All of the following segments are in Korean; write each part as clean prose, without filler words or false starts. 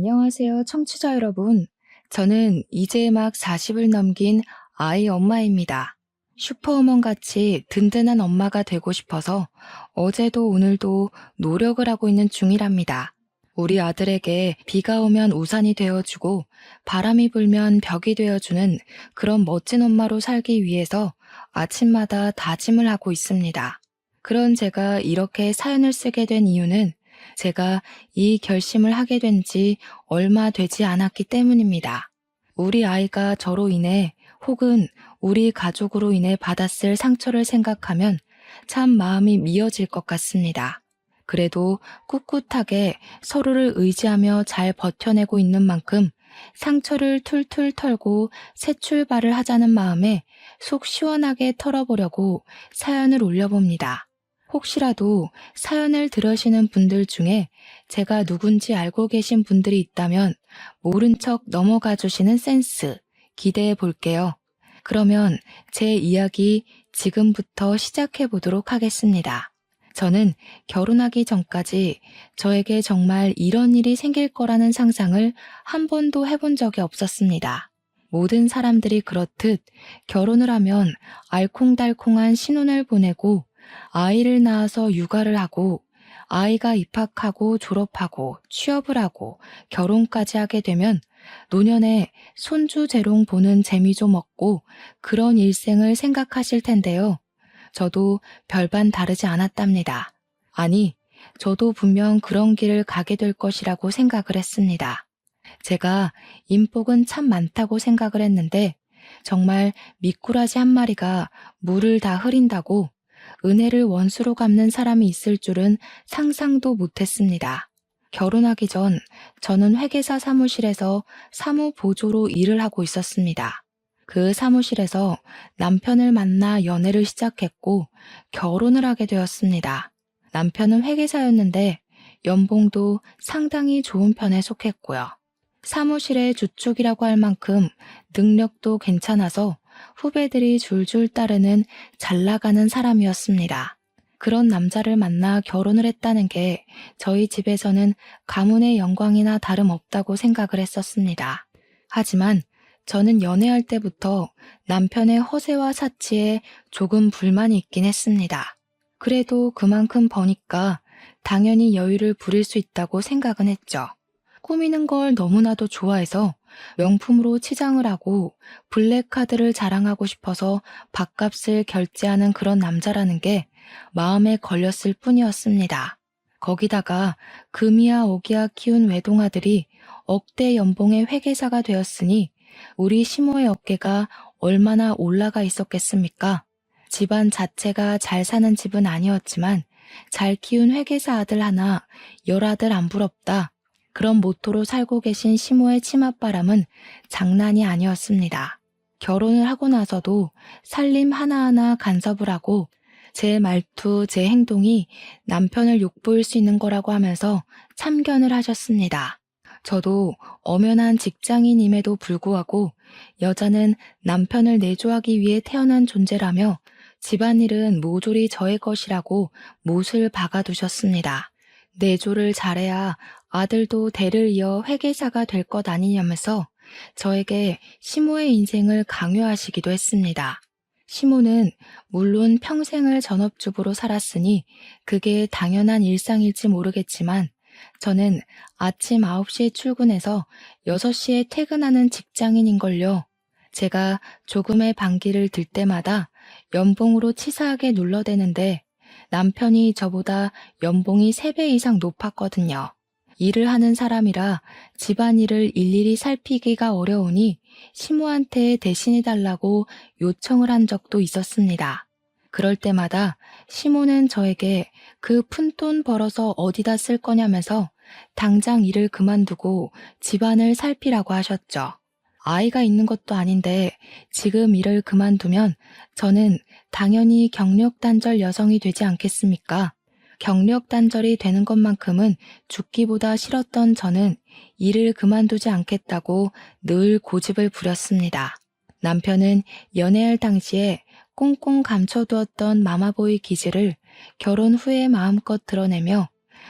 안녕하세요, 청취자 여러분. 저는 이제 막 40을 넘긴 아이 엄마입니다. 슈퍼우먼 같이 든든한 엄마가 되고 싶어서 어제도 오늘도 노력을 하고 있는 중이랍니다. 우리 아들에게 비가 오면 우산이 되어주고 바람이 불면 벽이 되어주는 그런 멋진 엄마로 살기 위해서 아침마다 다짐을 하고 있습니다. 그런 제가 이렇게 사연을 쓰게 된 이유는 제가 이 결심을 하게 된 지 얼마 되지 않았기 때문입니다. 우리 아이가 저로 인해 혹은 우리 가족으로 인해 받았을 상처를 생각하면 참 마음이 미어질 것 같습니다. 그래도 꿋꿋하게 서로를 의지하며 잘 버텨내고 있는 만큼 상처를 툴툴 털고 새 출발을 하자는 마음에 속 시원하게 털어보려고 사연을 올려봅니다. 혹시라도 사연을 들으시는 분들 중에 제가 누군지 알고 계신 분들이 있다면 모른 척 넘어가 주시는 센스 기대해 볼게요. 그러면 제 이야기 지금부터 시작해 보도록 하겠습니다. 저는 결혼하기 전까지 저에게 정말 이런 일이 생길 거라는 상상을 한 번도 해본 적이 없었습니다. 모든 사람들이 그렇듯 결혼을 하면 알콩달콩한 신혼을 보내고 아이를 낳아서 육아를 하고 아이가 입학하고 졸업하고 취업을 하고 결혼까지 하게 되면 노년에 손주 재롱 보는 재미 좀 없고 그런 일생을 생각하실 텐데요. 저도 별반 다르지 않았답니다. 아니, 저도 분명 그런 길을 가게 될 것이라고 생각을 했습니다. 제가 인복은 참 많다고 생각을 했는데 정말 미꾸라지 한 마리가 물을 다 흐린다고 은혜를 원수로 갚는 사람이 있을 줄은 상상도 못했습니다. 결혼하기 전 저는 회계사 사무실에서 사무보조로 일을 하고 있었습니다. 그 사무실에서 남편을 만나 연애를 시작했고 결혼을 하게 되었습니다. 남편은 회계사였는데 연봉도 상당히 좋은 편에 속했고요. 사무실의 주축이라고 할 만큼 능력도 괜찮아서 후배들이 줄줄 따르는 잘 나가는 사람이었습니다. 그런 남자를 만나 결혼을 했다는 게 저희 집에서는 가문의 영광이나 다름없다고 생각을 했었습니다. 하지만 저는 연애할 때부터 남편의 허세와 사치에 조금 불만이 있긴 했습니다. 그래도 그만큼 버니까 당연히 여유를 부릴 수 있다고 생각은 했죠. 꾸미는 걸 너무나도 좋아해서 명품으로 치장을 하고 블랙카드를 자랑하고 싶어서 밥값을 결제하는 그런 남자라는 게 마음에 걸렸을 뿐이었습니다. 거기다가 금이야 오기야 키운 외동아들이 억대 연봉의 회계사가 되었으니 우리 시모의 어깨가 얼마나 올라가 있었겠습니까? 집안 자체가 잘 사는 집은 아니었지만 잘 키운 회계사 아들 하나, 열아들 안 부럽다. 그런 모토로 살고 계신 시모의 치맛바람은 장난이 아니었습니다. 결혼을 하고 나서도 살림 하나하나 간섭을 하고 제 말투, 제 행동이 남편을 욕보일 수 있는 거라고 하면서 참견을 하셨습니다. 저도 엄연한 직장인임에도 불구하고 여자는 남편을 내조하기 위해 태어난 존재라며 집안일은 모조리 저의 것이라고 못을 박아두셨습니다. 내조를 잘해야 아들도 대를 이어 회계사가 될 것 아니냐면서 저에게 시모의 인생을 강요하시기도 했습니다. 시모는 물론 평생을 전업주부로 살았으니 그게 당연한 일상일지 모르겠지만 저는 아침 9시에 출근해서 6시에 퇴근하는 직장인인걸요. 제가 조금의 반기를 들 때마다 연봉으로 치사하게 눌러대는데 남편이 저보다 연봉이 3배 이상 높았거든요. 일을 하는 사람이라 집안일을 일일이 살피기가 어려우니 시모한테 대신해달라고 요청을 한 적도 있었습니다. 그럴 때마다 시모는 저에게 그 푼돈 벌어서 어디다 쓸 거냐면서 당장 일을 그만두고 집안을 살피라고 하셨죠. 아이가 있는 것도 아닌데 지금 일을 그만두면 저는 당연히 경력단절 여성이 되지 않겠습니까? 경력단절이 되는 것만큼은 죽기보다 싫었던 저는 일을 그만두지 않겠다고 늘 고집을 부렸습니다. 남편은 연애할 당시에 꽁꽁 감춰두었던 마마보이 기질을 결혼 후에 마음껏 드러내며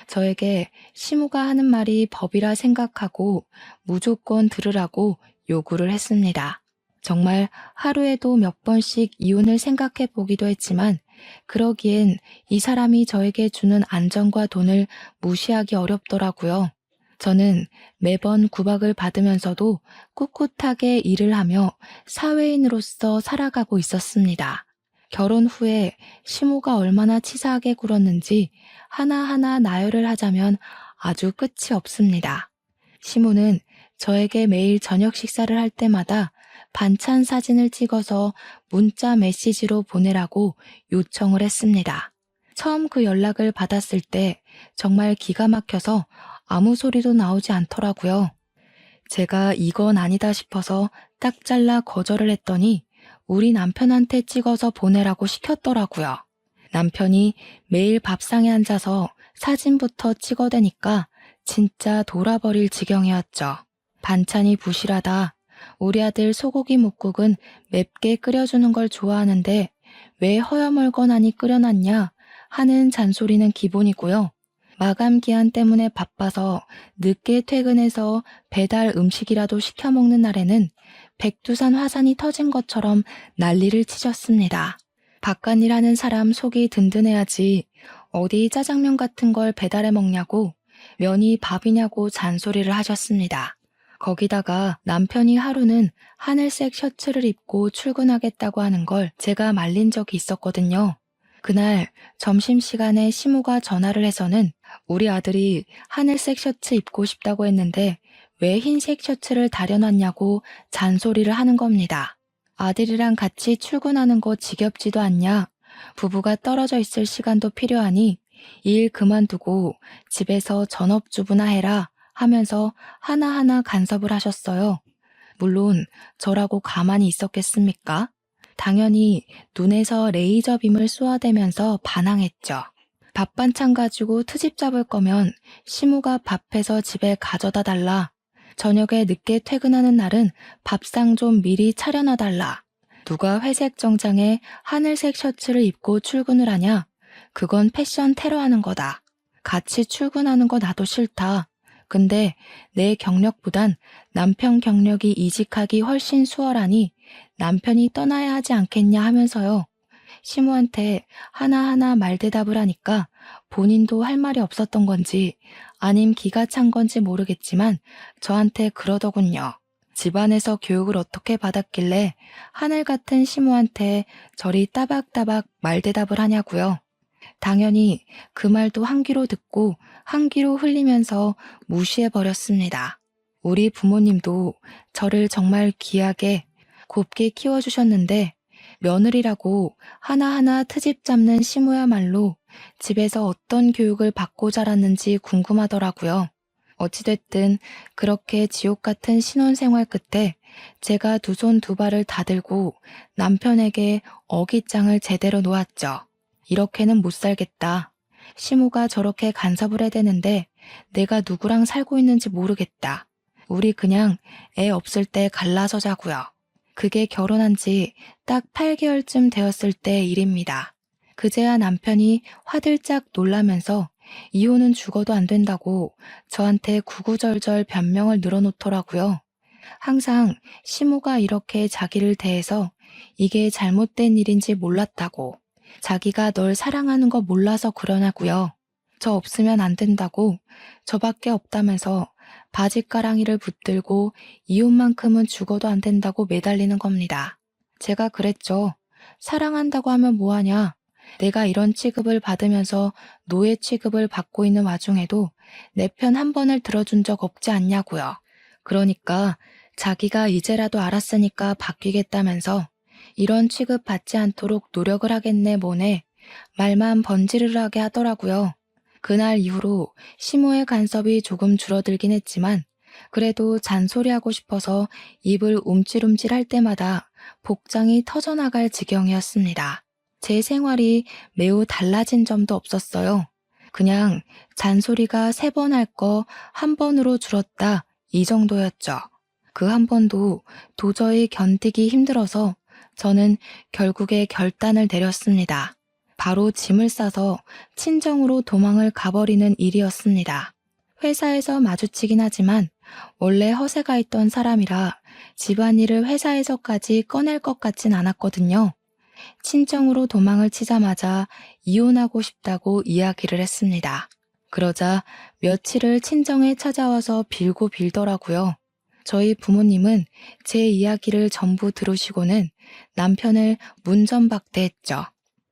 저에게 시무가 하는 말이 법이라 생각하고 무조건 들으라고 요구를 했습니다. 정말 하루에도 몇 번씩 이혼을 생각해 보기도 했지만 그러기엔 이 사람이 저에게 주는 안정과 돈을 무시하기 어렵더라고요. 저는 매번 구박을 받으면서도 꿋꿋하게 일을 하며 사회인으로서 살아가고 있었습니다. 결혼 후에 시모가 얼마나 치사하게 굴었는지 하나하나 나열을 하자면 아주 끝이 없습니다. 시모는 저에게 매일 저녁 식사를 할 때마다 반찬 사진을 찍어서 문자 메시지로 보내라고 요청을 했습니다. 처음 그 연락을 받았을 때 정말 기가 막혀서 아무 소리도 나오지 않더라고요. 제가 이건 아니다 싶어서 딱 잘라 거절을 했더니 우리 남편한테 찍어서 보내라고 시켰더라고요. 남편이 매일 밥상에 앉아서 사진부터 찍어대니까 진짜 돌아버릴 지경이었죠. 반찬이 부실하다. 우리 아들 소고기 뭇국은 맵게 끓여주는 걸 좋아하는데 왜 허여멀건하니 끓여놨냐 하는 잔소리는 기본이고요. 마감 기한 때문에 바빠서 늦게 퇴근해서 배달 음식이라도 시켜 먹는 날에는 백두산 화산이 터진 것처럼 난리를 치셨습니다. 바깥일 하는 사람 속이 든든해야지 어디 짜장면 같은 걸 배달해 먹냐고 면이 밥이냐고 잔소리를 하셨습니다. 거기다가 남편이 하루는 하늘색 셔츠를 입고 출근하겠다고 하는 걸 제가 말린 적이 있었거든요. 그날 점심시간에 시모가 전화를 해서는 우리 아들이 하늘색 셔츠 입고 싶다고 했는데 왜 흰색 셔츠를 다려놨냐고 잔소리를 하는 겁니다. 아들이랑 같이 출근하는 거 지겹지도 않냐? 부부가 떨어져 있을 시간도 필요하니 일 그만두고 집에서 전업주부나 해라 하면서 하나하나 간섭을 하셨어요. 물론 저라고 가만히 있었겠습니까? 당연히 눈에서 레이저 빔을 쏘아대면서 반항했죠. 밥 반찬 가지고 트집 잡을 거면 시모가 밥해서 집에 가져다 달라. 저녁에 늦게 퇴근하는 날은 밥상 좀 미리 차려놔 달라. 누가 회색 정장에 하늘색 셔츠를 입고 출근을 하냐? 그건 패션 테러하는 거다. 같이 출근하는 거 나도 싫다. 근데 내 경력보단 남편 경력이 이직하기 훨씬 수월하니 남편이 떠나야 하지 않겠냐 하면서요. 시모한테 하나하나 말대답을 하니까 본인도 할 말이 없었던 건지 아님 기가 찬 건지 모르겠지만 저한테 그러더군요. 집안에서 교육을 어떻게 받았길래 하늘 같은 시모한테 저리 따박따박 말대답을 하냐고요. 당연히 그 말도 한 귀로 듣고 한 귀로 흘리면서 무시해버렸습니다. 우리 부모님도 저를 정말 귀하게 곱게 키워주셨는데 며느리라고 하나하나 트집 잡는 시모야말로 집에서 어떤 교육을 받고 자랐는지 궁금하더라고요. 어찌됐든 그렇게 지옥 같은 신혼생활 끝에 제가 두 손 두 발을 다 들고 남편에게 어깃장을 제대로 놓았죠. 이렇게는 못 살겠다. 시모가 저렇게 간섭을 해대는데 내가 누구랑 살고 있는지 모르겠다. 우리 그냥 애 없을 때 갈라서 자고요. 그게 결혼한 지 딱 8개월쯤 되었을 때 일입니다. 그제야 남편이 화들짝 놀라면서 이혼은 죽어도 안 된다고 저한테 구구절절 변명을 늘어놓더라고요. 항상 시모가 이렇게 자기를 대해서 이게 잘못된 일인지 몰랐다고, 자기가 널 사랑하는 거 몰라서 그러냐고요. 저 없으면 안 된다고, 저밖에 없다면서 바짓가랑이를 붙들고 이혼만큼은 죽어도 안 된다고 매달리는 겁니다. 제가 그랬죠. 사랑한다고 하면 뭐하냐. 내가 이런 취급을 받으면서 노예 취급을 받고 있는 와중에도 내 편 한 번을 들어준 적 없지 않냐고요. 그러니까 자기가 이제라도 알았으니까 바뀌겠다면서 이런 취급 받지 않도록 노력을 하겠네 뭐네 말만 번지르르하게 하더라고요. 그날 이후로 시모의 간섭이 조금 줄어들긴 했지만 그래도 잔소리하고 싶어서 입을 움찔움찔 할 때마다 복장이 터져나갈 지경이었습니다. 제 생활이 매우 달라진 점도 없었어요. 그냥 잔소리가 3번 할 거 한 번으로 줄었다 이 정도였죠. 그 한 번도 도저히 견디기 힘들어서 저는 결국에 결단을 내렸습니다. 바로 짐을 싸서 친정으로 도망을 가버리는 일이었습니다. 회사에서 마주치긴 하지만 원래 허세가 있던 사람이라 집안일을 회사에서까지 꺼낼 것 같진 않았거든요. 친정으로 도망을 치자마자 이혼하고 싶다고 이야기를 했습니다. 그러자 며칠을 친정에 찾아와서 빌고 빌더라고요. 저희 부모님은 제 이야기를 전부 들으시고는 남편을 문전박대했죠.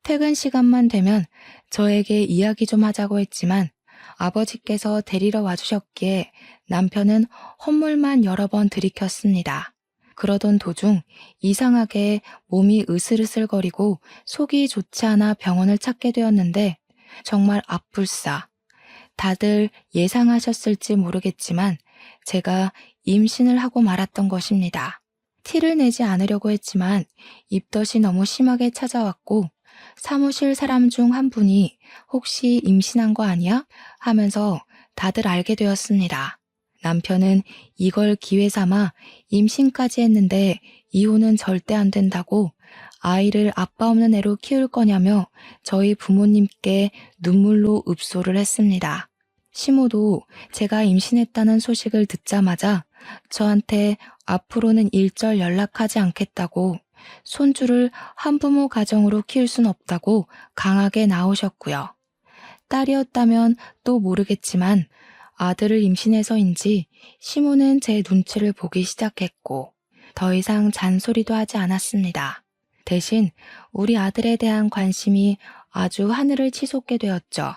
퇴근 시간만 되면 저에게 이야기 좀 하자고 했지만 아버지께서 데리러 와주셨기에 남편은 헛물만 여러 번 들이켰습니다. 그러던 도중 이상하게 몸이 으슬으슬거리고 속이 좋지 않아 병원을 찾게 되었는데 정말 앞불싸. 다들 예상하셨을지 모르겠지만 제가 임신을 하고 말았던 것입니다. 티를 내지 않으려고 했지만 입덧이 너무 심하게 찾아왔고 사무실 사람 중 한 분이 혹시 임신한 거 아니야? 하면서 다들 알게 되었습니다. 남편은 이걸 기회 삼아 임신까지 했는데 이혼은 절대 안 된다고 아이를 아빠 없는 애로 키울 거냐며 저희 부모님께 눈물로 읍소를 했습니다. 시모도 제가 임신했다는 소식을 듣자마자 저한테 앞으로는 일절 연락하지 않겠다고 손주를 한부모 가정으로 키울 순 없다고 강하게 나오셨고요. 딸이었다면 또 모르겠지만 아들을 임신해서인지 시모는 제 눈치를 보기 시작했고 더 이상 잔소리도 하지 않았습니다. 대신 우리 아들에 대한 관심이 아주 하늘을 치솟게 되었죠.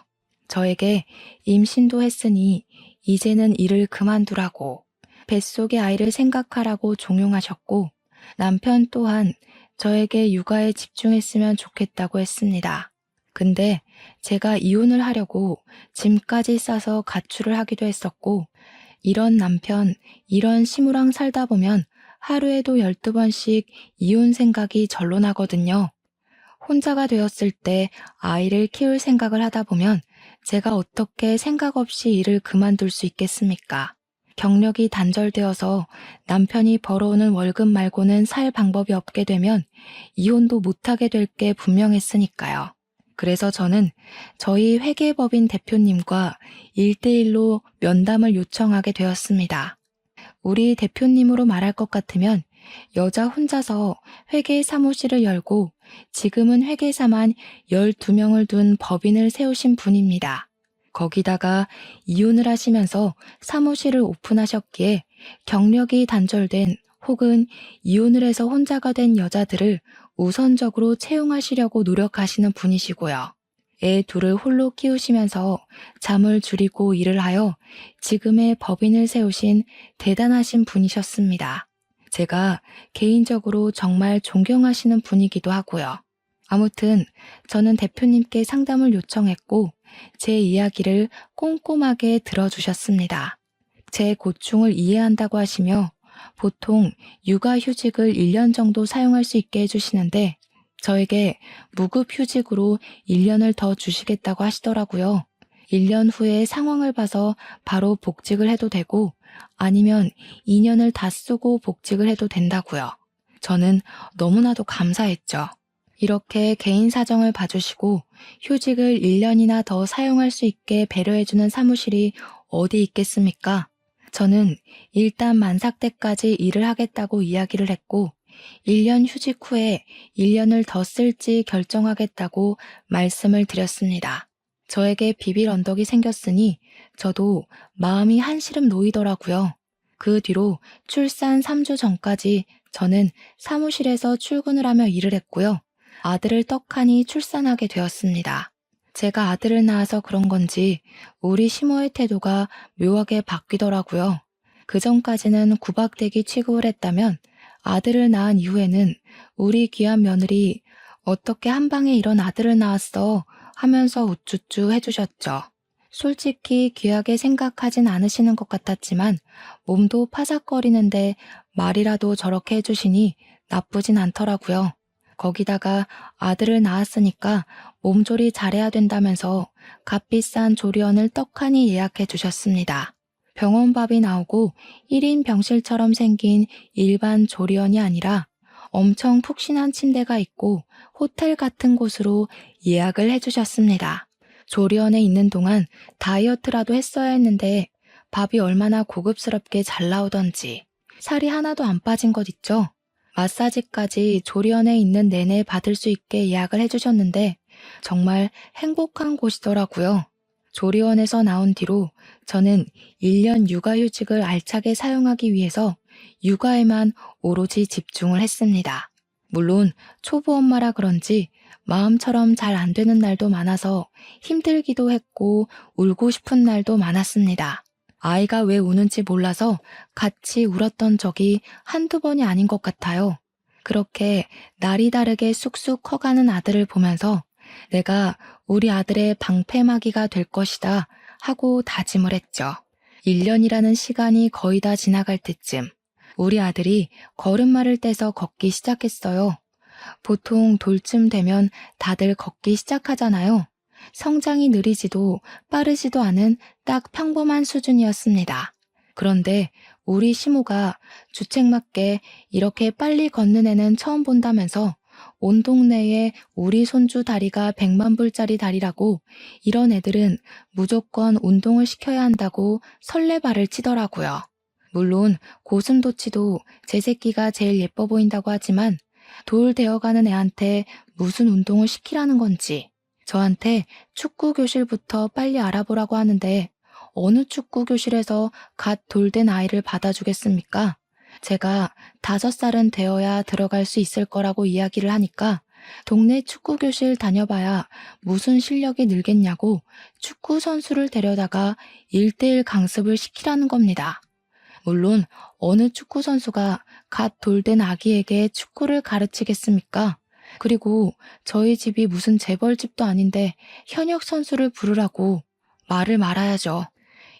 저에게 임신도 했으니 이제는 일을 그만두라고 뱃속의 아이를 생각하라고 종용하셨고 남편 또한 저에게 육아에 집중했으면 좋겠다고 했습니다. 근데 제가 이혼을 하려고 짐까지 싸서 가출을 하기도 했었고 이런 남편, 이런 시무랑 살다 보면 하루에도 12번씩 이혼 생각이 절로 나거든요. 혼자가 되었을 때 아이를 키울 생각을 하다 보면 제가 어떻게 생각 없이 일을 그만둘 수 있겠습니까? 경력이 단절되어서 남편이 벌어오는 월급 말고는 살 방법이 없게 되면 이혼도 못하게 될 게 분명했으니까요. 그래서 저는 저희 회계법인 대표님과 1대1로 면담을 요청하게 되었습니다. 우리 대표님으로 말할 것 같으면 여자 혼자서 회계 사무실을 열고 지금은 회계사만 12명을 둔 법인을 세우신 분입니다. 거기다가 이혼을 하시면서 사무실을 오픈하셨기에 경력이 단절된 혹은 이혼을 해서 혼자가 된 여자들을 우선적으로 채용하시려고 노력하시는 분이시고요. 애 둘을 홀로 키우시면서 잠을 줄이고 일을 하여 지금의 법인을 세우신 대단하신 분이셨습니다. 제가 개인적으로 정말 존경하시는 분이기도 하고요. 아무튼 저는 대표님께 상담을 요청했고 제 이야기를 꼼꼼하게 들어주셨습니다. 제 고충을 이해한다고 하시며 보통 육아휴직을 1년 정도 사용할 수 있게 해주시는데 저에게 무급휴직으로 1년을 더 주시겠다고 하시더라고요. 1년 후에 상황을 봐서 바로 복직을 해도 되고 아니면 2년을 다 쓰고 복직을 해도 된다고요. 저는 너무나도 감사했죠. 이렇게 개인 사정을 봐주시고 휴직을 1년이나 더 사용할 수 있게 배려해주는 사무실이 어디 있겠습니까? 저는 일단 만삭 때까지 일을 하겠다고 이야기를 했고 1년 휴직 후에 1년을 더 쓸지 결정하겠다고 말씀을 드렸습니다. 저에게 비빌 언덕이 생겼으니 저도 마음이 한시름 놓이더라고요. 그 뒤로 출산 3주 전까지 저는 사무실에서 출근을 하며 일을 했고요. 아들을 떡하니 출산하게 되었습니다. 제가 아들을 낳아서 그런 건지 우리 시모의 태도가 묘하게 바뀌더라고요. 그전까지는 구박대기 취급을 했다면 아들을 낳은 이후에는 우리 귀한 며느리 어떻게 한 방에 이런 아들을 낳았어 하면서 우쭈쭈 해주셨죠. 솔직히 귀하게 생각하진 않으시는 것 같았지만 몸도 파삭거리는데 말이라도 저렇게 해주시니 나쁘진 않더라고요. 거기다가 아들을 낳았으니까 몸조리 잘해야 된다면서 값비싼 조리원을 떡하니 예약해 주셨습니다. 병원밥이 나오고 1인 병실처럼 생긴 일반 조리원이 아니라 엄청 푹신한 침대가 있고 호텔 같은 곳으로 예약을 해주셨습니다. 조리원에 있는 동안 다이어트라도 했어야 했는데 밥이 얼마나 고급스럽게 잘 나오던지 살이 하나도 안 빠진 것 있죠? 마사지까지 조리원에 있는 내내 받을 수 있게 예약을 해주셨는데 정말 행복한 곳이더라고요. 조리원에서 나온 뒤로 저는 1년 육아휴직을 알차게 사용하기 위해서 육아에만 오로지 집중을 했습니다. 물론 초보 엄마라 그런지 마음처럼 잘 안 되는 날도 많아서 힘들기도 했고 울고 싶은 날도 많았습니다. 아이가 왜 우는지 몰라서 같이 울었던 적이 한두 번이 아닌 것 같아요. 그렇게 날이 다르게 쑥쑥 커가는 아들을 보면서 내가 우리 아들의 방패막이가 될 것이다 하고 다짐을 했죠. 1년이라는 시간이 거의 다 지나갈 때쯤 우리 아들이 걸음마를 떼서 걷기 시작했어요. 보통 돌쯤 되면 다들 걷기 시작하잖아요. 성장이 느리지도 빠르지도 않은 딱 평범한 수준이었습니다. 그런데 우리 시모가 주책맞게 이렇게 빨리 걷는 애는 처음 본다면서 온 동네에 우리 손주 다리가 100만 불짜리 다리라고 이런 애들은 무조건 운동을 시켜야 한다고 설레발을 치더라고요. 물론 고슴도치도 제 새끼가 제일 예뻐 보인다고 하지만 돌 되어가는 애한테 무슨 운동을 시키라는 건지 저한테 축구 교실부터 빨리 알아보라고 하는데 어느 축구 교실에서 갓 돌된 아이를 받아주겠습니까? 제가 5살은 되어야 들어갈 수 있을 거라고 이야기를 하니까 동네 축구 교실 다녀봐야 무슨 실력이 늘겠냐고 축구 선수를 데려다가 1대1 강습을 시키라는 겁니다. 물론 어느 축구 선수가 갓 돌된 아기에게 축구를 가르치겠습니까? 그리고 저희 집이 무슨 재벌집도 아닌데 현역 선수를 부르라고 말을 말아야죠.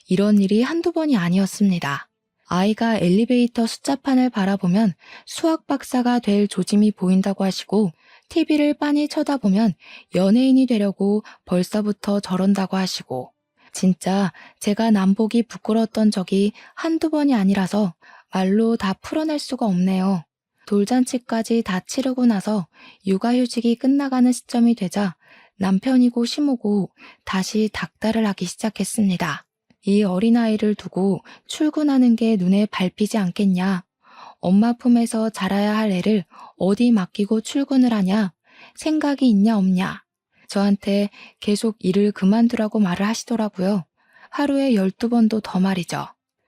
이런 일이 한두 번이 아니었습니다. 아이가 엘리베이터 숫자판을 바라보면 수학 박사가 될 조짐이 보인다고 하시고 TV를 빤히 쳐다보면 연예인이 되려고 벌써부터 저런다고 하시고 진짜 제가 남보기 부끄러웠던 적이 한두 번이 아니라서 말로 다 풀어낼 수가 없네요. 돌잔치까지 다 치르고 나서 육아휴직이 끝나가는 시점이 되자 남편이고 시모고 다시 닥달을 하기 시작했습니다. 이 어린아이를 두고 출근하는 게 눈에 밟히지 않겠냐. 엄마 품에서 자라야 할 애를 어디 맡기고 출근을 하냐. 생각이 있냐 없냐. 저한테 계속 일을 그만두라고 말을 하시더라고요. 하루에 12번도 더 말이죠.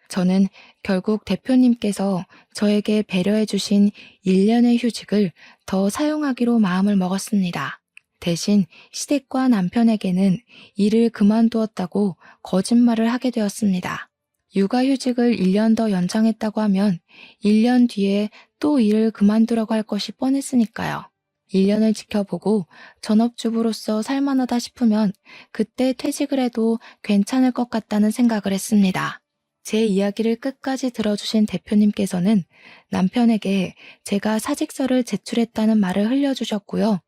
저는 결국 대표님께서 저에게 배려해 주신 1년의 휴직을 더 사용하기로 마음을 먹었습니다. 대신 시댁과 남편에게는 일을 그만두었다고 거짓말을 하게 되었습니다. 육아휴직을 1년 더 연장했다고 하면 1년 뒤에 또 일을 그만두라고 할 것이 뻔했으니까요. 1년을 지켜보고 전업주부로서 살만하다 싶으면 그때 퇴직을 해도 괜찮을 것 같다는 생각을 했습니다. 제 이야기를 끝까지 들어주신 대표님께서는 남편에게 제가 사직서를 제출했다는 말을 흘려주셨고요.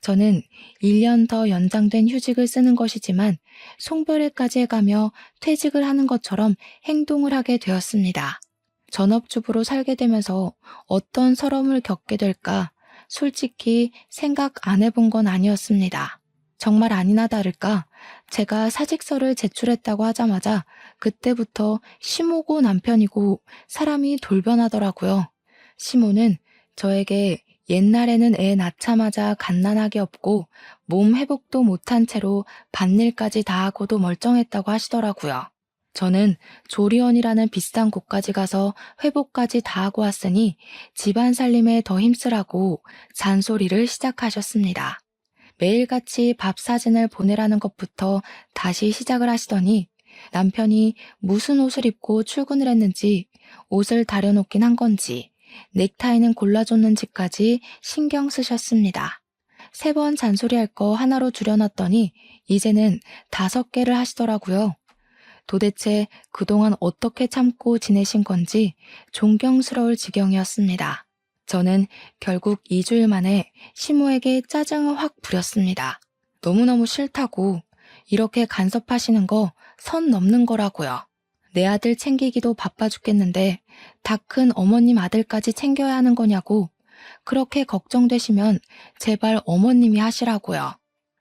저는 1년 더 연장된 휴직을 쓰는 것이지만 송별회까지 해가며 퇴직을 하는 것처럼 행동을 하게 되었습니다. 전업주부로 살게 되면서 어떤 서러움을 겪게 될까 솔직히 생각 안 해본 건 아니었습니다. 정말 아니나 다를까 제가 사직서를 제출했다고 하자마자 그때부터 시모고 남편이고 사람이 돌변하더라고요. 시모는 저에게 옛날에는 애 낳자마자 갓난아기 없고 몸 회복도 못한 채로 밭일까지 다 하고도 멀쩡했다고 하시더라고요. 저는 조리원이라는 비싼 곳까지 가서 회복까지 다 하고 왔으니 집안 살림에 더 힘쓰라고 잔소리를 시작하셨습니다. 매일같이 밥 사진을 보내라는 것부터 다시 시작을 하시더니 남편이 무슨 옷을 입고 출근을 했는지 옷을 다려놓긴 한 건지 넥타이는 골라줬는지까지 신경 쓰셨습니다. 3번 잔소리할 거 하나로 줄여놨더니 이제는 5개를 하시더라고요. 도대체 그동안 어떻게 참고 지내신 건지 존경스러울 지경이었습니다. 저는 결국 2주일 만에 시모에게 짜증을 확 부렸습니다. 너무너무 싫다고 이렇게 간섭하시는 거 선 넘는 거라고요. 내 아들 챙기기도 바빠 죽겠는데 다 큰 어머님 아들까지 챙겨야 하는 거냐고 그렇게 걱정되시면 제발 어머님이 하시라고요.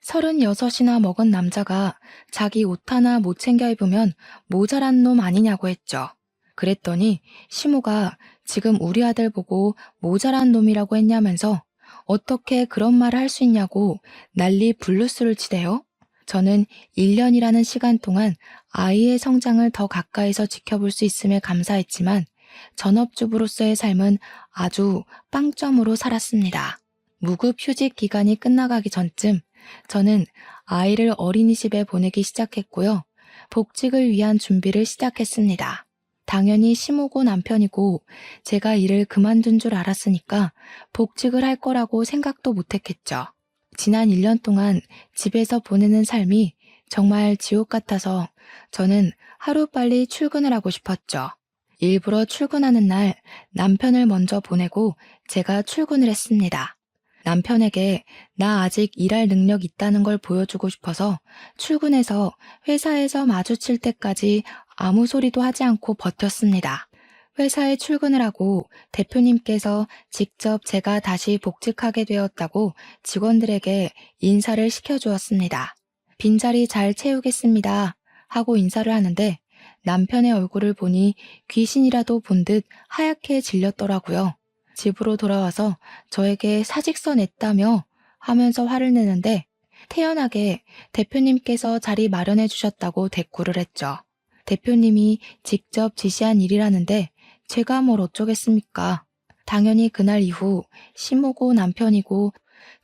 36이나 먹은 남자가 자기 옷 하나 못 챙겨 입으면 모자란 놈 아니냐고 했죠. 그랬더니 시모가 지금 우리 아들 보고 모자란 놈이라고 했냐면서 어떻게 그런 말을 할 수 있냐고 난리 블루스를 치대요. 저는 1년이라는 시간 동안 아이의 성장을 더 가까이서 지켜볼 수 있음에 감사했지만 전업주부로서의 삶은 아주 빵점으로 살았습니다. 무급 휴직 기간이 끝나가기 전쯤 저는 아이를 어린이집에 보내기 시작했고요. 복직을 위한 준비를 시작했습니다. 당연히 시모고 남편이고 제가 일을 그만둔 줄 알았으니까 복직을 할 거라고 생각도 못했겠죠. 지난 1년 동안 집에서 보내는 삶이 정말 지옥 같아서 저는 하루빨리 출근을 하고 싶었죠. 일부러 출근하는 날 남편을 먼저 보내고 제가 출근을 했습니다. 남편에게 나 아직 일할 능력 있다는 걸 보여주고 싶어서 출근해서 회사에서 마주칠 때까지 아무 소리도 하지 않고 버텼습니다. 회사에 출근을 하고 대표님께서 직접 제가 다시 복직하게 되었다고 직원들에게 인사를 시켜주었습니다. 빈자리 잘 채우겠습니다 하고 인사를 하는데 남편의 얼굴을 보니 귀신이라도 본 듯 하얗게 질렸더라고요. 집으로 돌아와서 저에게 사직서 냈다며 하면서 화를 내는데 태연하게 대표님께서 자리 마련해 주셨다고 대꾸를 했죠. 대표님이 직접 지시한 일이라는데 제가 뭘 어쩌겠습니까? 당연히 그날 이후 시모고 남편이고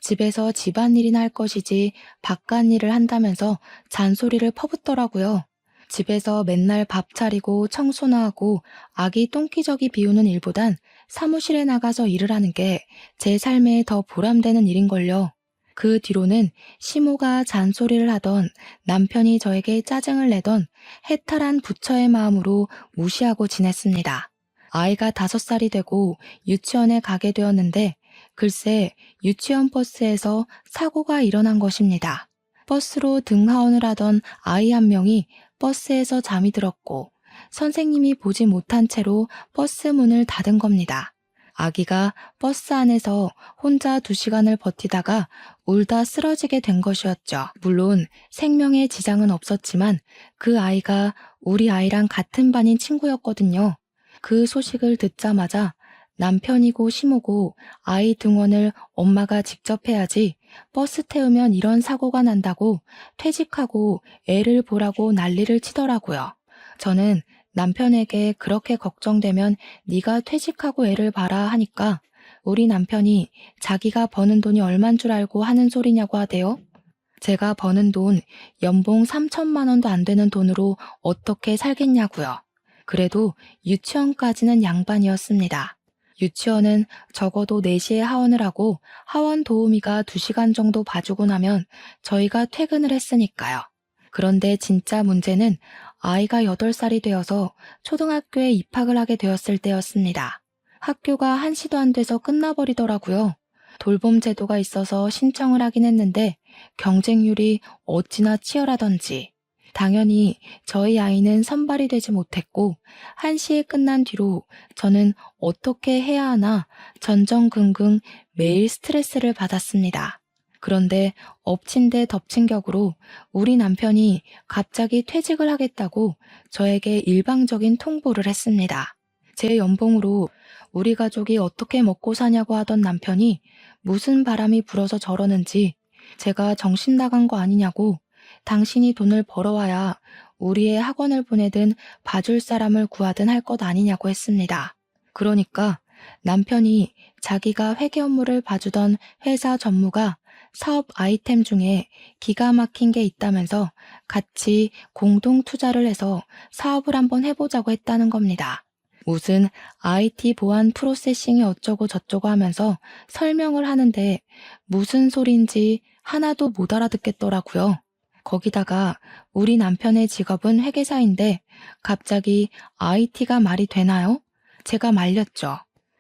집에서 집안일이나 할 것이지 바깥일을 한다면서 잔소리를 퍼붓더라고요. 집에서 맨날 밥 차리고 청소나 하고 아기 똥기저귀 비우는 일보단 사무실에 나가서 일을 하는 게 제 삶에 더 보람되는 일인걸요. 그 뒤로는 시모가 잔소리를 하던 남편이 저에게 짜증을 내던 해탈한 부처의 마음으로 무시하고 지냈습니다. 아이가 5살이 되고 유치원에 가게 되었는데 글쎄 유치원 버스에서 사고가 일어난 것입니다. 버스로 등하원을 하던 아이 한 명이 버스에서 잠이 들었고 선생님이 보지 못한 채로 버스 문을 닫은 겁니다. 아기가 버스 안에서 혼자 2시간을 버티다가 울다 쓰러지게 된 것이었죠. 물론 생명에 지장은 없었지만 그 아이가 우리 아이랑 같은 반인 친구였거든요. 그 소식을 듣자마자 남편이고 시모고 아이 등원을 엄마가 직접 해야지 버스 태우면 이런 사고가 난다고 퇴직하고 애를 보라고 난리를 치더라고요. 저는 남편에게 그렇게 걱정되면 네가 퇴직하고 애를 봐라 하니까 우리 남편이 자기가 버는 돈이 얼만 줄 알고 하는 소리냐고 하대요. 제가 버는 돈 연봉 3천만 원도 안 되는 돈으로 어떻게 살겠냐고요. 그래도 유치원까지는 양반이었습니다. 유치원은 적어도 4시에 하원을 하고 하원 도우미가 2시간 정도 봐주고 나면 저희가 퇴근을 했으니까요. 그런데 진짜 문제는 아이가 8살이 되어서 초등학교에 입학을 하게 되었을 때였습니다. 학교가 1시도 안 돼서 끝나버리더라고요. 돌봄 제도가 있어서 신청을 하긴 했는데 경쟁률이 어찌나 치열하던지. 당연히 저희 아이는 선발이 되지 못했고 1시에 끝난 뒤로 저는 어떻게 해야 하나 전전긍긍 매일 스트레스를 받았습니다. 그런데 엎친 데 덮친 격으로 우리 남편이 갑자기 퇴직을 하겠다고 저에게 일방적인 통보를 했습니다. 제 연봉으로 우리 가족이 어떻게 먹고 사냐고 하던 남편이 무슨 바람이 불어서 저러는지 제가 정신 나간 거 아니냐고 당신이 돈을 벌어와야 우리의 학원을 보내든 봐줄 사람을 구하든 할 것 아니냐고 했습니다. 그러니까 남편이 자기가 회계 업무를 봐주던 회사 전무가 사업 아이템 중에 기가 막힌 게 있다면서 같이 공동 투자를 해서 사업을 한번 해보자고 했다는 겁니다. 무슨 IT 보안 프로세싱이 어쩌고 저쩌고 하면서 설명을 하는데 무슨 소린지 하나도 못 알아듣겠더라고요. 거기다가 우리 남편의 직업은 회계사인데 갑자기 IT가 말이 되나요? 제가 말렸죠.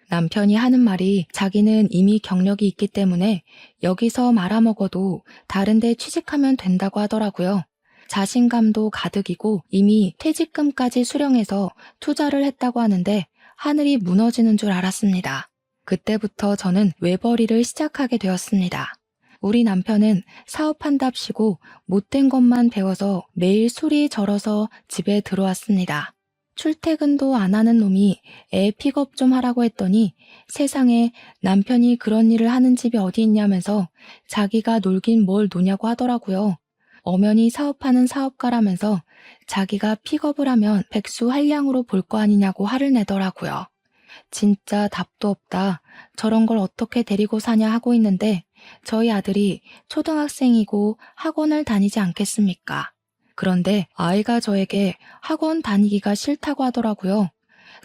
남편이 하는 말이 자기는 이미 경력이 있기 때문에 여기서 말아먹어도 다른 데 취직하면 된다고 하더라고요. 자신감도 가득이고 이미 퇴직금까지 수령해서 투자를 했다고 하는데 하늘이 무너지는 줄 알았습니다. 그때부터 저는 외벌이를 시작하게 되었습니다. 우리 남편은 사업한답시고 못된 것만 배워서 매일 술이 절어서 집에 들어왔습니다. 출퇴근도 안 하는 놈이 애 픽업 좀 하라고 했더니 세상에 남편이 그런 일을 하는 집이 어디 있냐면서 자기가 놀긴 뭘 노냐고 하더라고요. 엄연히 사업하는 사업가라면서 자기가 픽업을 하면 백수 한량으로 볼 거 아니냐고 화를 내더라고요. 진짜 답도 없다. 저런 걸 어떻게 데리고 사냐 하고 있는데 저희 아들이 초등학생이고 학원을 다니지 않겠습니까? 그런데 아이가 저에게 학원 다니기가 싫다고 하더라고요.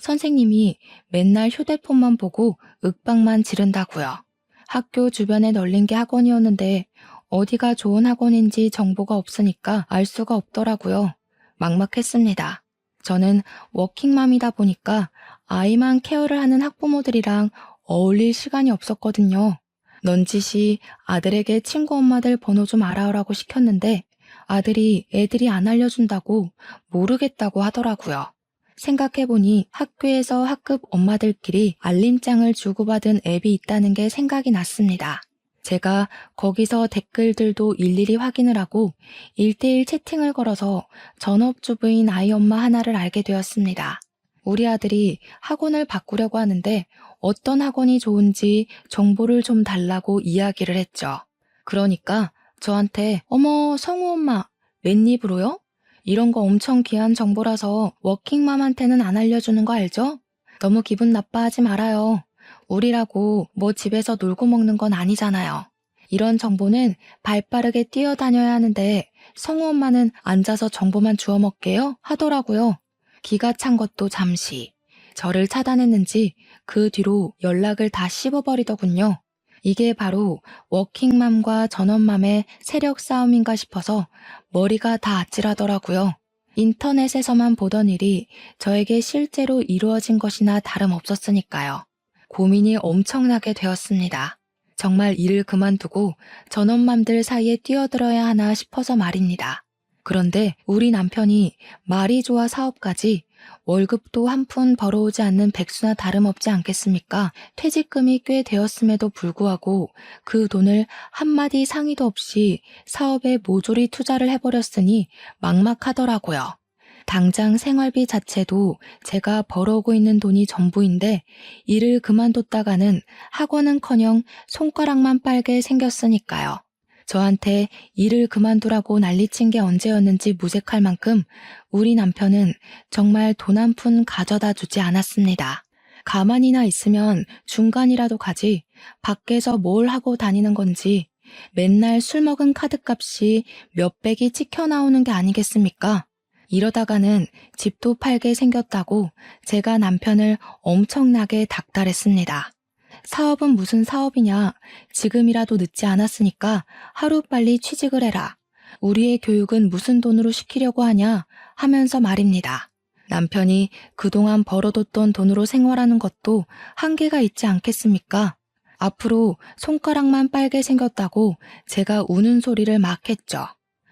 선생님이 맨날 휴대폰만 보고 윽박만 지른다고요. 학교 주변에 널린 게 학원이었는데 어디가 좋은 학원인지 정보가 없으니까 알 수가 없더라고요. 막막했습니다. 저는 워킹맘이다 보니까 아이만 케어를 하는 학부모들이랑 어울릴 시간이 없었거든요. 넌지시 아들에게 친구 엄마들 번호 좀 알아오라고 시켰는데 아들이 애들이 안 알려준다고 모르겠다고 하더라고요. 생각해보니 학교에서 학급 엄마들끼리 알림장을 주고받은 앱이 있다는 게 생각이 났습니다. 제가 거기서 댓글들도 일일이 확인을 하고 1대1 채팅을 걸어서 전업주부인 아이 엄마 하나를 알게 되었습니다. 우리 아들이 학원을 바꾸려고 하는데 어떤 학원이 좋은지 정보를 좀 달라고 이야기를 했죠. 그러니까 저한테 어머 성우 엄마 웬입으로요? 이런 거 엄청 귀한 정보라서 워킹맘한테는 안 알려주는 거 알죠? 너무 기분 나빠하지 말아요. 우리라고 뭐 집에서 놀고 먹는 건 아니잖아요. 이런 정보는 발빠르게 뛰어다녀야 하는데 성우 엄마는 앉아서 정보만 주워 먹게요? 하더라고요. 기가 찬 것도 잠시. 저를 차단했는지 그 뒤로 연락을 다 씹어버리더군요. 이게 바로 워킹맘과 전업맘의 세력 싸움인가 싶어서 머리가 다 아찔하더라고요. 인터넷에서만 보던 일이 저에게 실제로 이루어진 것이나 다름없었으니까요. 고민이 엄청나게 되었습니다. 정말 일을 그만두고 전업맘들 사이에 뛰어들어야 하나 싶어서 말입니다. 그런데 우리 남편이 말이 좋아 사업까지 월급도 한 푼 벌어오지 않는 백수나 다름없지 않겠습니까? 퇴직금이 꽤 되었음에도 불구하고 그 돈을 한마디 상의도 없이 사업에 모조리 투자를 해버렸으니 막막하더라고요. 당장 생활비 자체도 제가 벌어오고 있는 돈이 전부인데 일을 그만뒀다가는 학원은커녕 손가락만 빨게 생겼으니까요. 저한테 일을 그만두라고 난리친 게 언제였는지 무색할 만큼 우리 남편은 정말 돈 한 푼 가져다 주지 않았습니다. 가만히나 있으면 중간이라도 가지 밖에서 뭘 하고 다니는 건지 맨날 술 먹은 카드값이 몇백이 찍혀 나오는 게 아니겠습니까? 이러다가는 집도 팔게 생겼다고 제가 남편을 엄청나게 닥달했습니다. 사업은 무슨 사업이냐? 지금이라도 늦지 않았으니까 하루빨리 취직을 해라. 우리의 교육은 무슨 돈으로 시키려고 하냐? 하면서 말입니다. 남편이 그동안 벌어뒀던 돈으로 생활하는 것도 한계가 있지 않겠습니까? 앞으로 손가락만 빨게 생겼다고 제가 우는 소리를 막 했죠.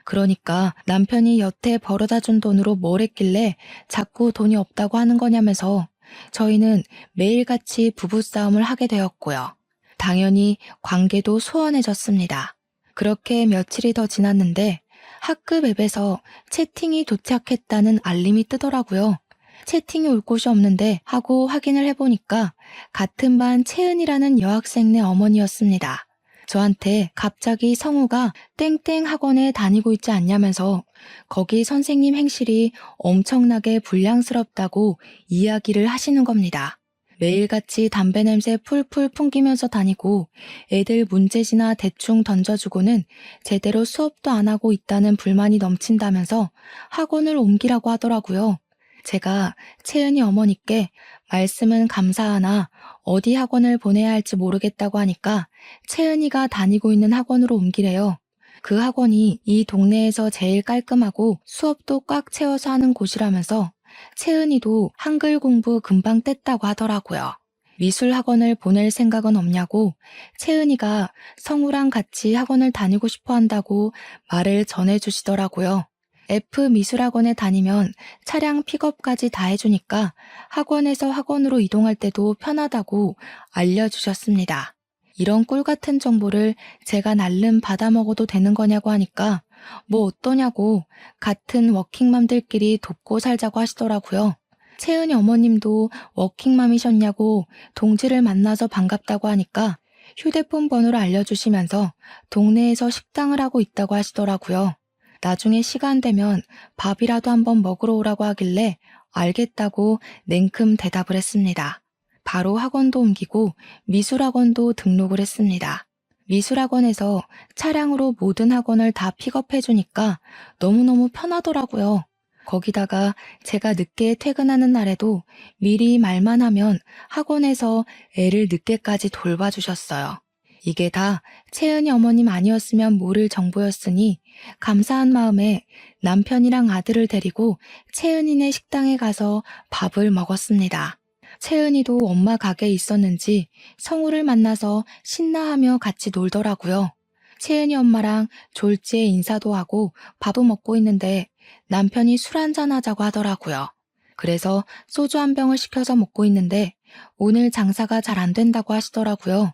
그러니까 남편이 여태 벌어다 준 돈으로 뭘 했길래 자꾸 돈이 없다고 하는 거냐면서 저희는 매일같이 부부싸움을 하게 되었고요. 당연히 관계도 소원해졌습니다. 그렇게 며칠이 더 지났는데 학급 앱에서 채팅이 도착했다는 알림이 뜨더라고요. 채팅이 올 곳이 없는데 하고 확인을 해보니까 같은 반 채은이라는 여학생네 어머니였습니다. 저한테 갑자기 성우가 땡땡 학원에 다니고 있지 않냐면서 거기 선생님 행실이 엄청나게 불량스럽다고 이야기를 하시는 겁니다. 매일같이 담배 냄새 풀풀 풍기면서 다니고 애들 문제지나 대충 던져주고는 제대로 수업도 안 하고 있다는 불만이 넘친다면서 학원을 옮기라고 하더라고요. 제가 채은이 어머니께 말씀은 감사하나 어디 학원을 보내야 할지 모르겠다고 하니까 채은이가 다니고 있는 학원으로 옮기래요. 그 학원이 이 동네에서 제일 깔끔하고 수업도 꽉 채워서 하는 곳이라면서 채은이도 한글 공부 금방 뗐다고 하더라고요. 미술 학원을 보낼 생각은 없냐고 채은이가 성우랑 같이 학원을 다니고 싶어 한다고 말을 전해주시더라고요. F 미술학원에 다니면 차량 픽업까지 다 해주니까 학원에서 학원으로 이동할 때도 편하다고 알려주셨습니다. 이런 꿀 같은 정보를 제가 날름 받아먹어도 되는 거냐고 하니까 뭐 어떠냐고 같은 워킹맘들끼리 돕고 살자고 하시더라고요. 채은이 어머님도 워킹맘이셨냐고 동지를 만나서 반갑다고 하니까 휴대폰 번호를 알려주시면서 동네에서 식당을 하고 있다고 하시더라고요. 나중에 시간 되면 밥이라도 한번 먹으러 오라고 하길래 알겠다고 냉큼 대답을 했습니다. 바로 학원도 옮기고 미술학원도 등록을 했습니다. 미술학원에서 차량으로 모든 학원을 다 픽업해주니까 너무너무 편하더라고요. 거기다가 제가 늦게 퇴근하는 날에도 미리 말만 하면 학원에서 애를 늦게까지 돌봐주셨어요. 이게 다 채은이 어머님 아니었으면 모를 정보였으니 감사한 마음에 남편이랑 아들을 데리고 채은이네 식당에 가서 밥을 먹었습니다. 채은이도 엄마 가게에 있었는지 성우를 만나서 신나하며 같이 놀더라고요. 채은이 엄마랑 졸지에 인사도 하고 밥을 먹고 있는데 남편이 술 한잔 하자고 하더라고요. 그래서 소주 한 병을 시켜서 먹고 있는데 오늘 장사가 잘 안 된다고 하시더라고요.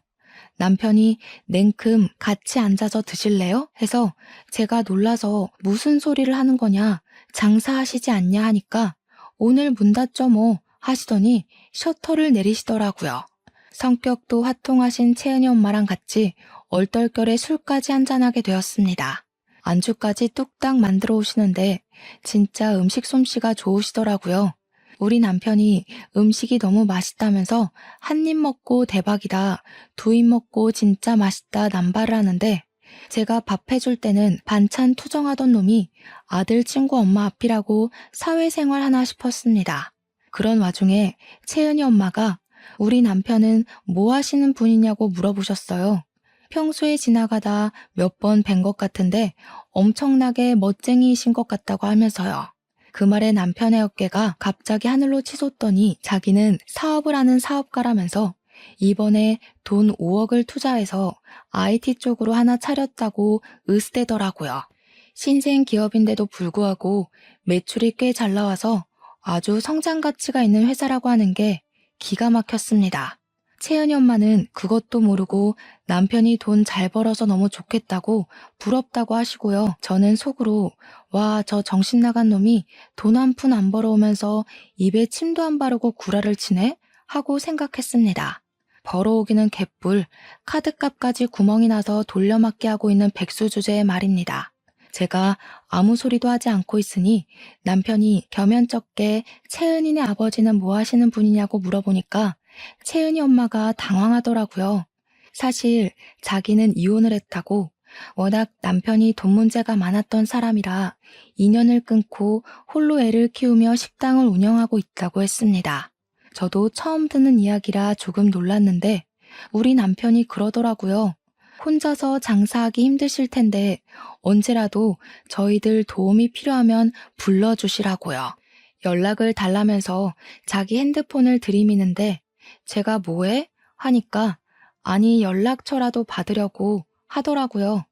남편이 냉큼 같이 앉아서 드실래요? 해서 제가 놀라서 무슨 소리를 하는 거냐, 장사하시지 않냐 하니까 오늘 문 닫죠 뭐 하시더니 셔터를 내리시더라고요. 성격도 화통하신 채은이 엄마랑 같이 얼떨결에 술까지 한잔하게 되었습니다. 안주까지 뚝딱 만들어 오시는데 진짜 음식 솜씨가 좋으시더라고요. 우리 남편이 음식이 너무 맛있다면서 한 입 먹고 대박이다, 두 입 먹고 진짜 맛있다 남발을 하는데 제가 밥 해줄 때는 반찬 투정하던 놈이 아들 친구 엄마 앞이라고 사회생활 하나 싶었습니다. 그런 와중에 채은이 엄마가 우리 남편은 뭐 하시는 분이냐고 물어보셨어요. 평소에 지나가다 몇 번 뵌 것 같은데 엄청나게 멋쟁이이신 것 같다고 하면서요. 그 말에 남편의 어깨가 갑자기 하늘로 치솟더니 자기는 사업을 하는 사업가라면서 이번에 돈 5억을 투자해서 IT 쪽으로 하나 차렸다고 으스대더라고요. 신생 기업인데도 불구하고 매출이 꽤 잘 나와서 아주 성장 가치가 있는 회사라고 하는 게 기가 막혔습니다. 채은이 엄마는 그것도 모르고 남편이 돈 잘 벌어서 너무 좋겠다고 부럽다고 하시고요. 저는 속으로 와, 저 정신 나간 놈이 돈 한 푼 안 벌어오면서 입에 침도 안 바르고 구라를 치네? 하고 생각했습니다. 벌어오기는 개뿔, 카드값까지 구멍이 나서 돌려막기 하고 있는 백수 주제의 말입니다. 제가 아무 소리도 하지 않고 있으니 남편이 겸연쩍게 채은이네 아버지는 뭐 하시는 분이냐고 물어보니까 채은이 엄마가 당황하더라고요. 사실 자기는 이혼을 했다고, 워낙 남편이 돈 문제가 많았던 사람이라 인연을 끊고 홀로 애를 키우며 식당을 운영하고 있다고 했습니다. 저도 처음 듣는 이야기라 조금 놀랐는데 우리 남편이 그러더라고요. 혼자서 장사하기 힘드실 텐데 언제라도 저희들 도움이 필요하면 불러주시라고요. 연락을 달라면서 자기 핸드폰을 들이미는데 제가 뭐해? 하니까 아니 연락처라도 받으려고 하더라고요.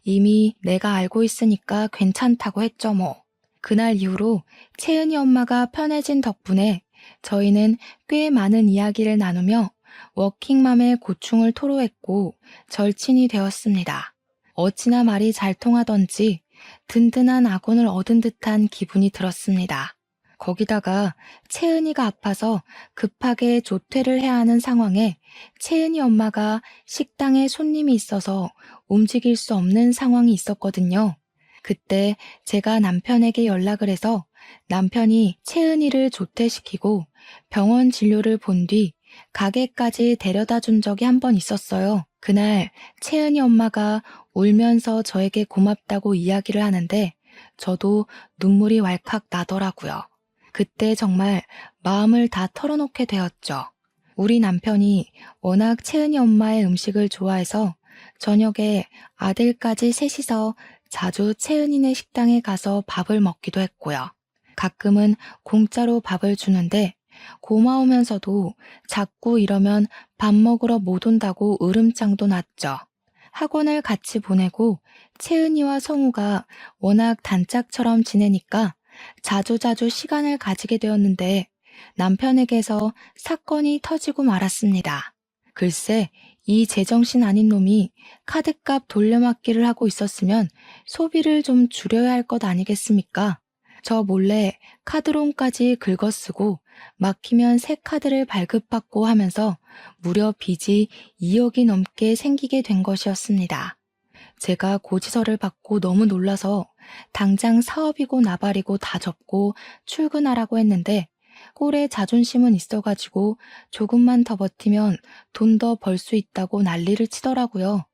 이미 내가 알고 있으니까 괜찮다고 했죠 뭐. 그날 이후로 채은이 엄마가 편해진 덕분에 저희는 꽤 많은 이야기를 나누며 워킹맘의 고충을 토로했고 절친이 되었습니다. 어찌나 말이 잘 통하던지 든든한 아군을 얻은 듯한 기분이 들었습니다. 거기다가 채은이가 아파서 급하게 조퇴를 해야 하는 상황에 채은이 엄마가 식당에 손님이 있어서 움직일 수 없는 상황이 있었거든요. 그때 제가 남편에게 연락을 해서 남편이 채은이를 조퇴시키고 병원 진료를 본 뒤 가게까지 데려다 준 적이 한 번 있었어요. 그날 채은이 엄마가 울면서 저에게 고맙다고 이야기를 하는데 저도 눈물이 왈칵 나더라고요. 그때 정말 마음을 다 털어놓게 되었죠. 우리 남편이 워낙 채은이 엄마의 음식을 좋아해서 저녁에 아들까지 셋이서 자주 채은이네 식당에 가서 밥을 먹기도 했고요. 가끔은 공짜로 밥을 주는데 고마우면서도 자꾸 이러면 밥 먹으러 못 온다고 으름장도 났죠. 학원을 같이 보내고 채은이와 성우가 워낙 단짝처럼 지내니까 자주자주 시간을 가지게 되었는데 남편에게서 사건이 터지고 말았습니다. 글쎄, 이 제정신 아닌 놈이 카드값 돌려막기를 하고 있었으면 소비를 좀 줄여야 할 것 아니겠습니까? 저 몰래 카드론까지 긁어쓰고 막히면 새 카드를 발급받고 하면서 무려 빚이 2억이 넘게 생기게 된 것이었습니다. 제가 고지서를 받고 너무 놀라서 당장 사업이고 나발이고 다 접고 출근하라고 했는데 꼴에 자존심은 있어가지고 조금만 더 버티면 돈 더 벌 수 있다고 난리를 치더라고요.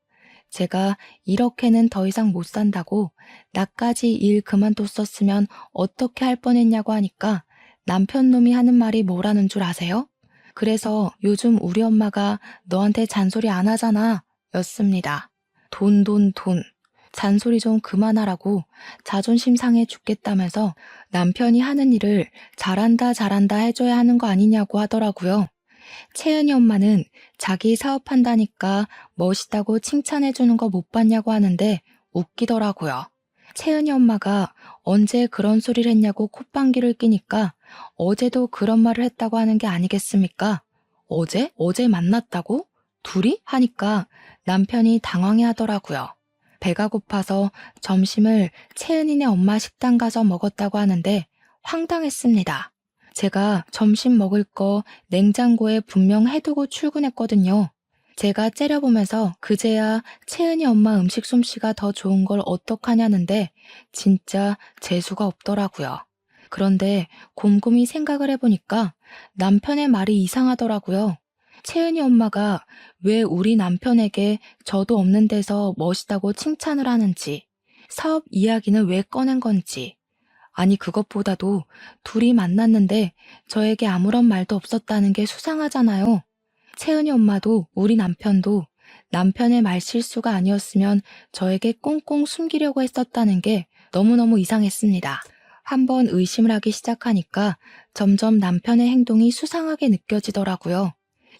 제가 이렇게는 더 이상 못 산다고 나까지 일 그만뒀었으면 어떻게 할 뻔했냐고 하니까 남편 놈이 하는 말이 뭐라는 줄 아세요? 그래서 요즘 우리 엄마가 너한테 잔소리 안 하잖아 였습니다. 돈, 돈, 돈. 잔소리 좀 그만하라고 자존심 상해 죽겠다면서 남편이 하는 일을 잘한다 잘한다 해줘야 하는 거 아니냐고 하더라고요. 채은이 엄마는 자기 사업한다니까 멋있다고 칭찬해주는 거 못 봤냐고 하는데 웃기더라고요. 채은이 엄마가 언제 그런 소리를 했냐고 콧방귀를 끼니까 어제도 그런 말을 했다고 하는 게 아니겠습니까? 어제? 어제 만났다고? 둘이? 하니까 남편이 당황해 하더라고요. 배가 고파서 점심을 채은이네 엄마 식당 가서 먹었다고 하는데 황당했습니다. 제가 점심 먹을 거 냉장고에 분명 해두고 출근했거든요. 제가 째려보면서 그제야 채은이 엄마 음식 솜씨가 더 좋은 걸 어떡하냐는데 진짜 재수가 없더라고요. 그런데 곰곰이 생각을 해보니까 남편의 말이 이상하더라고요. 채은이 엄마가 왜 우리 남편에게 저도 없는 데서 멋있다고 칭찬을 하는지, 사업 이야기는 왜 꺼낸 건지, 아니 그것보다도 둘이 만났는데 저에게 아무런 말도 없었다는 게 수상하잖아요. 채은이 엄마도 우리 남편도 남편의 말실수가 아니었으면 저에게 꽁꽁 숨기려고 했었다는 게 너무너무 이상했습니다. 한번 의심을 하기 시작하니까 점점 남편의 행동이 수상하게 느껴지더라고요.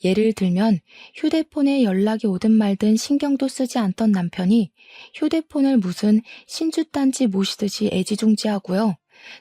예를 들면 휴대폰에 연락이 오든 말든 신경도 쓰지 않던 남편이 휴대폰을 무슨 신주단지 모시듯이 애지중지하고요.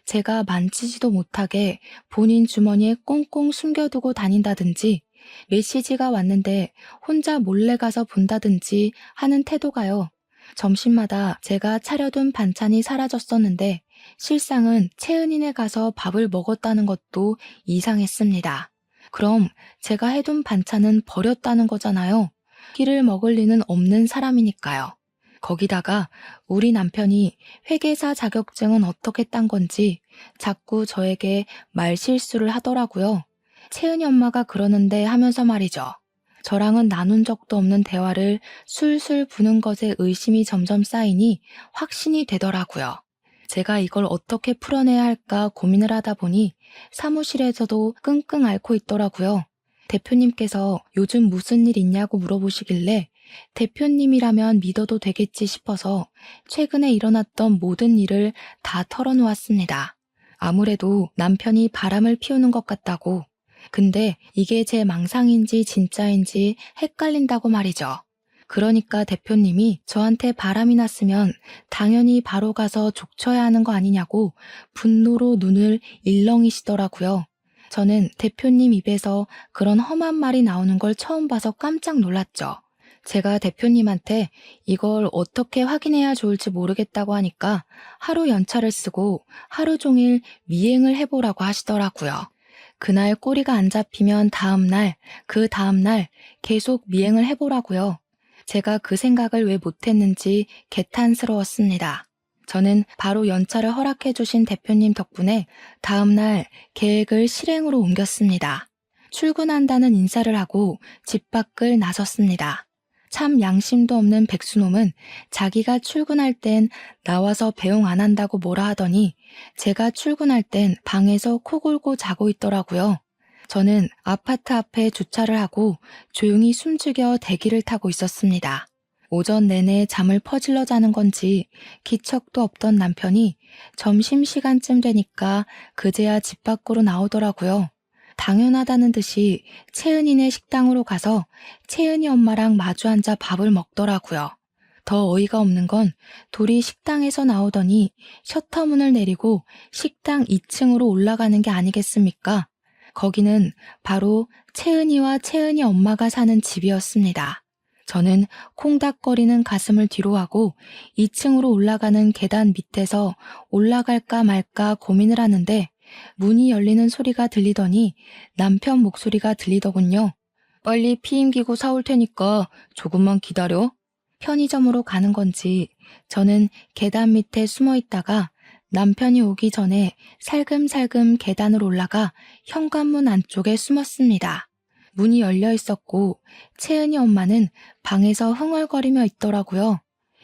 제가 만지지도 못하게 본인 주머니에 꽁꽁 숨겨두고 다닌다든지 메시지가 왔는데 혼자 몰래 가서 본다든지 하는 태도가요. 점심마다 제가 차려둔 반찬이 사라졌었는데 실상은 채은이네 가서 밥을 먹었다는 것도 이상했습니다. 그럼 제가 해둔 반찬은 버렸다는 거잖아요. 끼를 먹을 리는 없는 사람이니까요. 거기다가 우리 남편이 회계사 자격증은 어떻게 딴 건지 자꾸 저에게 말실수를 하더라고요. 채은이 엄마가 그러는데 하면서 말이죠. 저랑은 나눈 적도 없는 대화를 술술 부는 것에 의심이 점점 쌓이니 확신이 되더라고요. 제가 이걸 어떻게 풀어내야 할까 고민을 하다 보니 사무실에서도 끙끙 앓고 있더라고요. 대표님께서 요즘 무슨 일 있냐고 물어보시길래 대표님이라면 믿어도 되겠지 싶어서 최근에 일어났던 모든 일을 다 털어놓았습니다. 아무래도 남편이 바람을 피우는 것 같다고. 근데 이게 제 망상인지 진짜인지 헷갈린다고 말이죠. 그러니까 대표님이 저한테 바람이 났으면 당연히 바로 가서 족쳐야 하는 거 아니냐고 분노로 눈을 일렁이시더라고요. 저는 대표님 입에서 그런 험한 말이 나오는 걸 처음 봐서 깜짝 놀랐죠. 제가 대표님한테 이걸 어떻게 확인해야 좋을지 모르겠다고 하니까 하루 연차를 쓰고 하루 종일 미행을 해보라고 하시더라고요. 그날 꼬리가 안 잡히면 다음날, 그 다음날 계속 미행을 해보라고요. 제가 그 생각을 왜 못했는지 개탄스러웠습니다. 저는 바로 연차를 허락해 주신 대표님 덕분에 다음날 계획을 실행으로 옮겼습니다. 출근한다는 인사를 하고 집 밖을 나섰습니다. 참 양심도 없는 백수놈은 자기가 출근할 땐 나와서 배웅 안 한다고 뭐라 하더니 제가 출근할 땐 방에서 코 골고 자고 있더라고요. 저는 아파트 앞에 주차를 하고 조용히 숨죽여 대기를 타고 있었습니다. 오전 내내 잠을 퍼질러 자는 건지 기척도 없던 남편이 점심시간쯤 되니까 그제야 집 밖으로 나오더라고요. 당연하다는 듯이 채은이네 식당으로 가서 채은이 엄마랑 마주 앉아 밥을 먹더라고요. 더 어이가 없는 건 둘이 식당에서 나오더니 셔터문을 내리고 식당 2층으로 올라가는 게 아니겠습니까? 거기는 바로 채은이와 채은이 엄마가 사는 집이었습니다. 저는 콩닥거리는 가슴을 뒤로 하고 2층으로 올라가는 계단 밑에서 올라갈까 말까 고민을 하는데 문이 열리는 소리가 들리더니 남편 목소리가 들리더군요. 빨리 피임기구 사올 테니까 조금만 기다려. 편의점으로 가는 건지 저는 계단 밑에 숨어 있다가 남편이 오기 전에 살금살금 계단을 올라가 현관문 안쪽에 숨었습니다. 문이 열려 있었고 채은이 엄마는 방에서 흥얼거리며 있더라고요.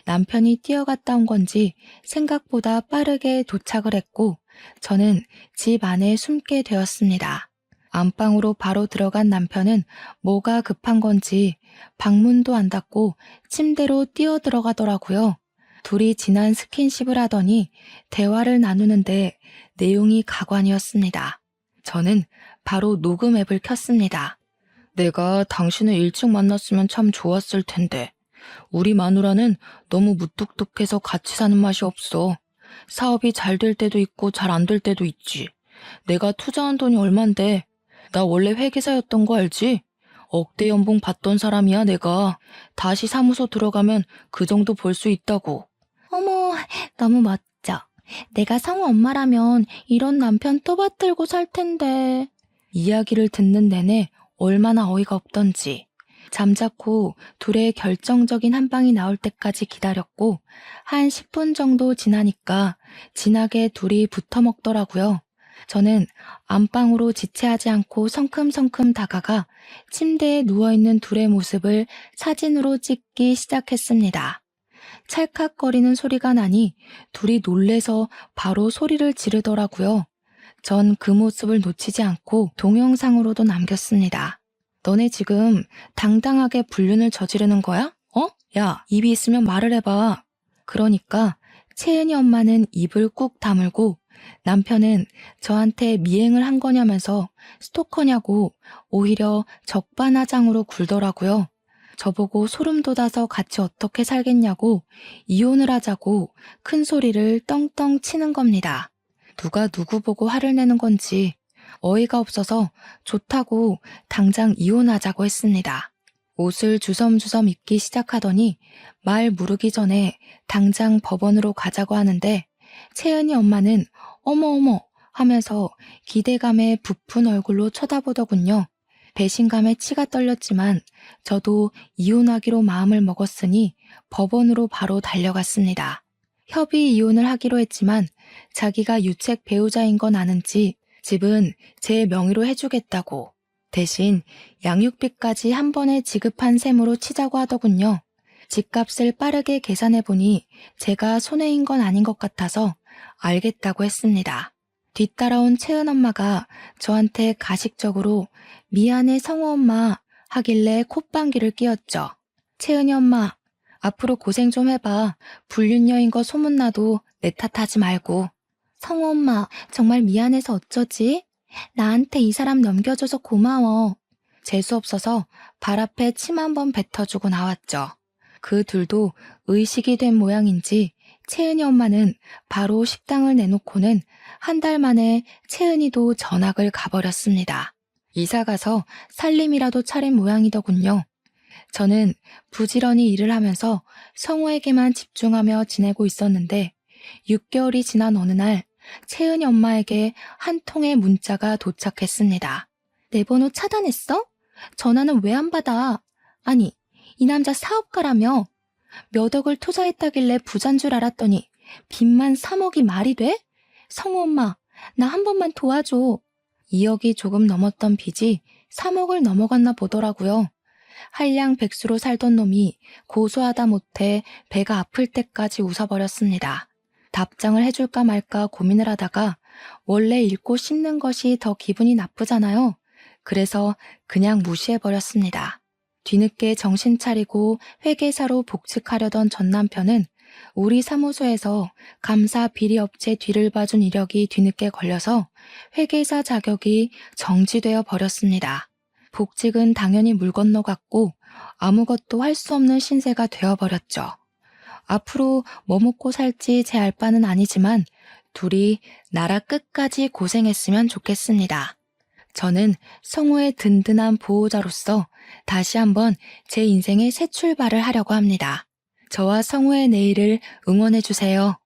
남편이 뛰어갔다 온 건지 생각보다 빠르게 도착을 했고 저는 집 안에 숨게 되었습니다. 안방으로 바로 들어간 남편은 뭐가 급한 건지 방문도 안 닫고 침대로 뛰어 들어가더라고요. 둘이 진한 스킨십을 하더니 대화를 나누는데 내용이 가관이었습니다. 저는 바로 녹음 앱을 켰습니다. 내가 당신을 일찍 만났으면 참 좋았을 텐데 우리 마누라는 너무 무뚝뚝해서 같이 사는 맛이 없어. 사업이 잘 될 때도 있고 잘 안 될 때도 있지. 내가 투자한 돈이 얼만데. 나 원래 회계사였던 거 알지? 억대 연봉 받던 사람이야 내가. 다시 사무소 들어가면 그 정도 벌 수 있다고. 어머, 너무 멋져. 내가 성우 엄마라면 이런 남편 또 받들고 살 텐데. 이야기를 듣는 내내 얼마나 어이가 없던지. 잠자코 둘의 결정적인 한 방이 나올 때까지 기다렸고 한 10분 정도 지나니까 진하게 둘이 붙어 먹더라고요. 저는 안방으로 지체하지 않고 성큼성큼 다가가 침대에 누워있는 둘의 모습을 사진으로 찍기 시작했습니다. 찰칵거리는 소리가 나니 둘이 놀래서 바로 소리를 지르더라고요. 전 그 모습을 놓치지 않고 동영상으로도 남겼습니다. 너네 지금 당당하게 불륜을 저지르는 거야? 어? 야, 입이 있으면 말을 해봐. 그러니까 채은이 엄마는 입을 꾹 다물고 남편은 저한테 미행을 한 거냐면서 스토커냐고 오히려 적반하장으로 굴더라고요. 저보고 소름 돋아서 같이 어떻게 살겠냐고 이혼을 하자고 큰 소리를 떵떵 치는 겁니다. 누가 누구 보고 화를 내는 건지 어이가 없어서 좋다고 당장 이혼하자고 했습니다. 옷을 주섬주섬 입기 시작하더니 말 무르기 전에 당장 법원으로 가자고 하는데 채은이 엄마는 어머어머 하면서 기대감에 부푼 얼굴로 쳐다보더군요. 배신감에 치가 떨렸지만 저도 이혼하기로 마음을 먹었으니 법원으로 바로 달려갔습니다. 협의 이혼을 하기로 했지만 자기가 유책 배우자인 건 아는지 집은 제 명의로 해주겠다고 대신 양육비까지 한 번에 지급한 셈으로 치자고 하더군요. 집값을 빠르게 계산해보니 제가 손해인 건 아닌 것 같아서 알겠다고 했습니다. 뒤따라온 채은 엄마가 저한테 가식적으로 미안해 성우 엄마 하길래 콧방귀를 뀌었죠. 채은이 엄마, 앞으로 고생 좀 해봐. 불륜녀인 거 소문나도 내 탓하지 말고. 성우 엄마, 정말 미안해서 어쩌지? 나한테 이 사람 넘겨줘서 고마워. 재수없어서 발 앞에 침 한 번 뱉어주고 나왔죠. 그 둘도 의식이 된 모양인지 채은이 엄마는 바로 식당을 내놓고는 한 달 만에 채은이도 전학을 가버렸습니다. 이사 가서 살림이라도 차린 모양이더군요. 저는 부지런히 일을 하면서 성우에게만 집중하며 지내고 있었는데 6개월이 지난 어느 날 채은이 엄마에게 한 통의 문자가 도착했습니다. 내 번호 차단했어? 전화는 왜 안 받아? 아니, 이 남자 사업가라며? 몇 억을 투자했다길래 부자인 줄 알았더니 빚만 3억이 말이 돼? 성우 엄마, 나 한 번만 도와줘. 2억이 조금 넘었던 빚이 3억을 넘어갔나 보더라고요. 한량백수로 살던 놈이 고소하다 못해 배가 아플 때까지 웃어버렸습니다. 답장을 해줄까 말까 고민을 하다가 원래 읽고 씹는 것이 더 기분이 나쁘잖아요. 그래서 그냥 무시해버렸습니다. 뒤늦게 정신 차리고 회계사로 복직하려던 전 남편은 우리 사무소에서 감사 비리업체 뒤를 봐준 이력이 뒤늦게 걸려서 회계사 자격이 정지되어 버렸습니다. 복직은 당연히 물 건너갔고 아무것도 할 수 없는 신세가 되어버렸죠. 앞으로 뭐 먹고 살지 제 알 바는 아니지만 둘이 나라 끝까지 고생했으면 좋겠습니다. 저는 성우의 든든한 보호자로서 다시 한번 제 인생의 새 출발을 하려고 합니다. 저와 성우의 내일을 응원해 주세요.